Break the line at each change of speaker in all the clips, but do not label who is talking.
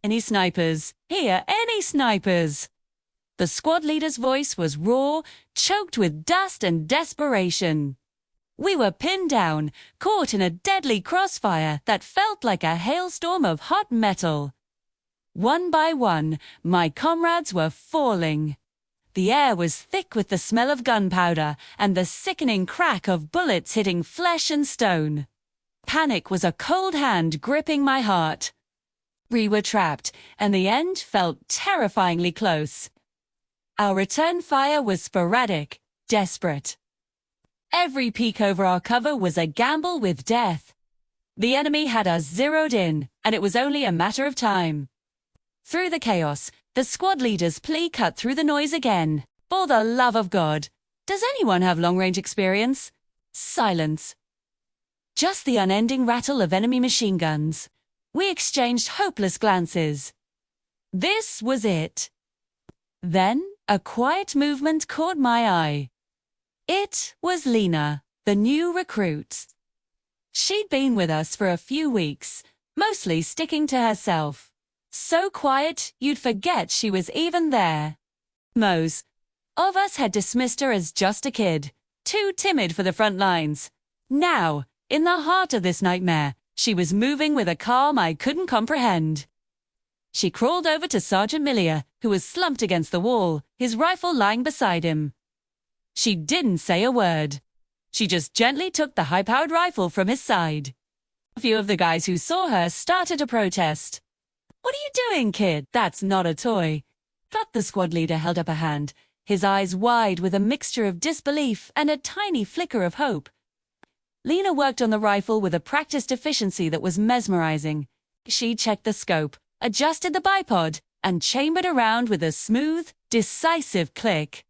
Any snipers? Here, any snipers? The squad leader's voice was raw, choked with dust and desperation. We were pinned down, caught in a deadly crossfire that felt like a hailstorm of hot metal. One by one, my comrades were falling. The air was thick with the smell of gunpowder and the sickening crack of bullets hitting flesh and stone. Panic was a cold hand gripping my heart. We were trapped, and the end felt terrifyingly close. Our return fire was sporadic, desperate. Every peek over our cover was a gamble with death. The enemy had us zeroed in, and it was only a matter of time. Through the chaos, the squad leader's plea cut through the noise again. For the love of God, does anyone have long-range experience? Silence. Just the unending rattle of enemy machine guns. We exchanged hopeless glances. This was it. Then, a quiet movement caught my eye. It was Lena, the new recruit. She'd been with us for a few weeks, mostly sticking to herself. So quiet, you'd forget she was even there. Most of us had dismissed her as just a kid, too timid for the front lines. Now, in the heart of this nightmare, she was moving with a calm I couldn't comprehend. She crawled over to Sergeant Millier, who was slumped against the wall, his rifle lying beside him. She didn't say a word. She just gently took the high-powered rifle from his side. A few of the guys who saw her started to protest. "What are you doing, kid? That's not a toy." But the squad leader held up a hand, his eyes wide with a mixture of disbelief and a tiny flicker of hope. Lena worked on the rifle with a practiced efficiency that was mesmerizing. She checked the scope, adjusted the bipod, and chambered around with a smooth, decisive click.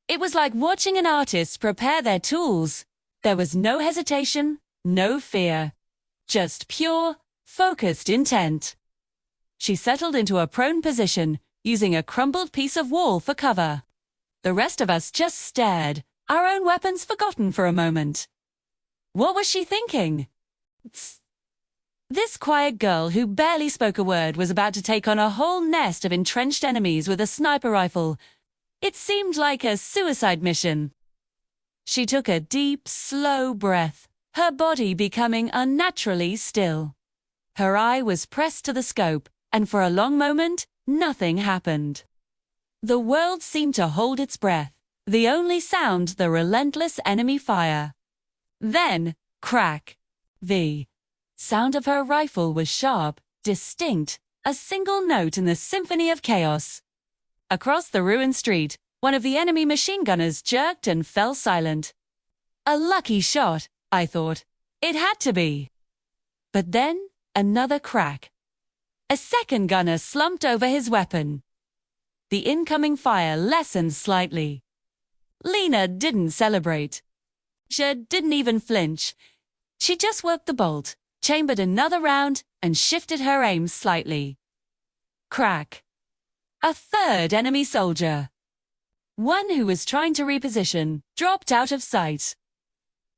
It was like watching an artist prepare their tools. There was no hesitation, no fear. Just pure, focused intent. She settled into a prone position, using a crumbled piece of wall for cover. The rest of us just stared, our own weapons forgotten for a moment. What was she thinking? This quiet girl who barely spoke a word was about to take on a whole nest of entrenched enemies with a sniper rifle. It seemed like a suicide mission. She took a deep, slow breath, her body becoming unnaturally still. Her eye was pressed to the scope, and for a long moment, nothing happened. The world seemed to hold its breath, the only sound the relentless enemy fire. Then, crack. The sound of her rifle was sharp, distinct, a single note in the symphony of chaos. Across the ruined street, one of the enemy machine gunners jerked and fell silent. A lucky shot, I thought. It had to be. But then, another crack. A second gunner slumped over his weapon. The incoming fire lessened slightly. Lena didn't celebrate. She didn't even flinch. She just worked the bolt, chambered another round, and shifted her aim slightly. Crack. A third enemy soldier. One who was trying to reposition dropped out of sight.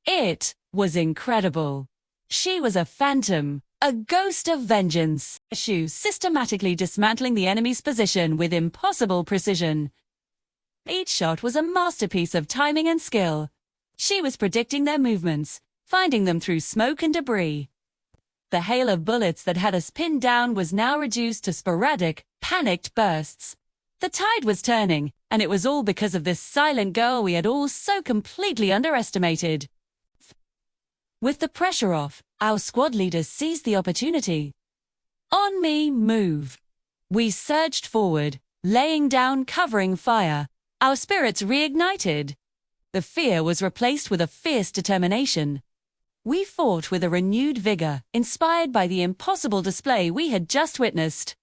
It was incredible. She was a phantom, a ghost of vengeance. She systematically dismantling the enemy's position with impossible precision. Each shot was a masterpiece of timing and skill. She was predicting their movements, finding them through smoke and debris. The hail of bullets that had us pinned down was now reduced to sporadic, panicked bursts. The tide was turning, and it was all because of this silent girl we had all so completely underestimated. With the pressure off, our squad leaders seized the opportunity. On me, move. We surged forward, laying down covering fire. Our spirits reignited. The fear was replaced with a fierce determination. We fought with a renewed vigor, inspired by the impossible display we had just witnessed.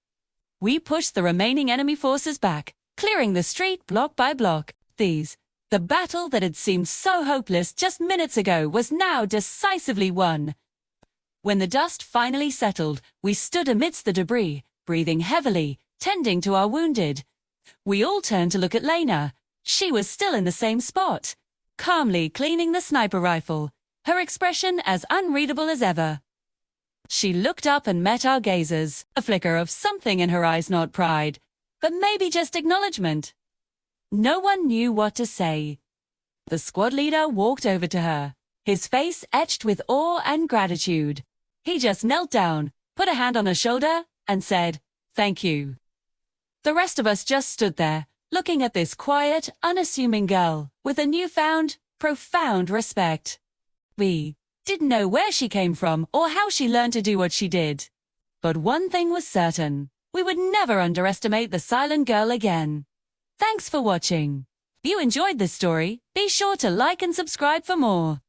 We pushed the remaining enemy forces back, clearing the street block by block. The battle that had seemed so hopeless just minutes ago was now decisively won. When the dust finally settled, we stood amidst the debris, breathing heavily, tending to our wounded. We all turned to look at Lena. She was still in the same spot, calmly cleaning the sniper rifle, her expression as unreadable as ever. She looked up and met our gazes, a flicker of something in her eyes, not pride, but maybe just acknowledgement. No one knew what to say. The squad leader walked over to her, his face etched with awe and gratitude. He just knelt down, put a hand on her shoulder, and said, "Thank you." The rest of us just stood there, looking at this quiet, unassuming girl with a newfound, profound respect. We didn't know where she came from or how she learned to do what she did. But one thing was certain, we would never underestimate the silent girl again. Thanks for watching. If you enjoyed this story, be sure to like and subscribe for more.